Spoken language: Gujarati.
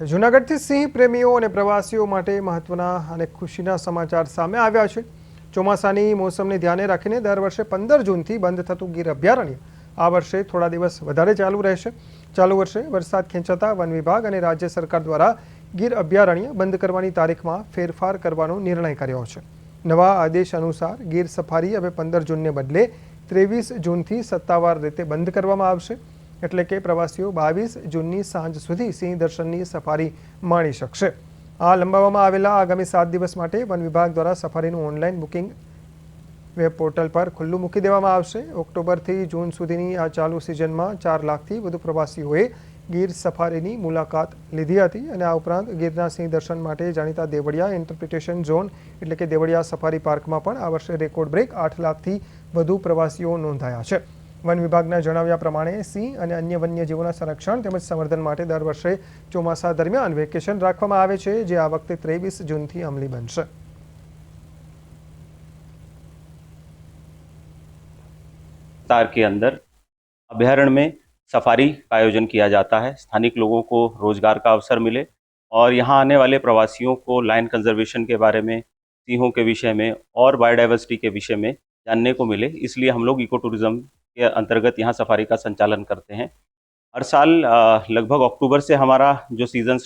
જૂનાગઢથી સિંહ પ્રેમીઓ અને પ્રવાસીઓ માટે મહત્વના અને ખુશીના સમાચાર સામે આવ્યા છે। ચોમાસાની મોસમને ધ્યાને રાખીને દર વર્ષે 15 જૂનથી બંધ થતું ગીર અભયારણ્ય આ વર્ષે થોડા દિવસ વધારે ચાલુ રહેશે। ચાલુ વર્ષે વરસાદ ખેંચાતા વન વિભાગ અને રાજ્ય સરકાર દ્વારા ગીર અભયારણ્ય બંધ કરવાની તારીખમાં ફેરફાર કરવાનો નિર્ણય કર્યો છે। નવા આદેશ અનુસાર ગીર સફારી હવે 15 જૂનને બદલે 23 જૂનથી સત્તાવાર રીતે બંધ કરવામાં આવશે। એટલે કે પ્રવાસીઓ 22 જૂનની સાંજ સુધી સિંહ દર્શનની સફારી માણી શકશે। આ લંબાવવામાં આવેલા આગામી 7 દિવસ માટે વન વિભાગ દ્વારા સફારીનું ઓનલાઈન બુકિંગ વેબ પોર્ટલ પર ખુલ્લું મૂકી દેવામાં આવશે। ઓક્ટોબરથી જૂન સુધીની આ ચાલુ સિઝનમાં 4 લાખથી વધુ પ્રવાસીઓએ ગીર સફારીની મુલાકાત લીધી હતી અને આ ઉપરાંત ગીરના સિંહ દર્શન માટે જાણીતા દેવળિયા ઇન્ટરપ્રિટેશન ઝોન એટલે કે દેવળિયા સફારી પાર્કમાં પણ આ વર્ષે રેકોર્ડ બ્રેક 8 લાખથી વધુ પ્રવાસીઓ નોંધાયા છે। વન વિભાગના જણાવ્યા પ્રમાણે સિંહ અને અન્ય વન્યજીવોના સંરક્ષણ તેમજ સંવર્ધન માટે દર વર્ષે ચોમાસા દરમિયાન વેકેશન રાખવામાં આવે છે, જે આ વખતે 23 જૂનથી અમલી બનશે। के अंदर अभ्यारण्य में सफारी का आयोजन किया जाता है। स्थानिक लोगों को रोजगार का अवसर मिले और यहाँ आने वाले प्रवासियों को लायन कंजर्वेशन के बारे में, सिंहों के विषय में और बायोडाइवर्सिटी के विषय में जानने को मिले, इसलिए हम लोग इको टूरिज्म के अंतर्गत यहाँ सफारी का संचालन करते हैं। हर साल लगभग अक्टूबर से हमारा जो सीजन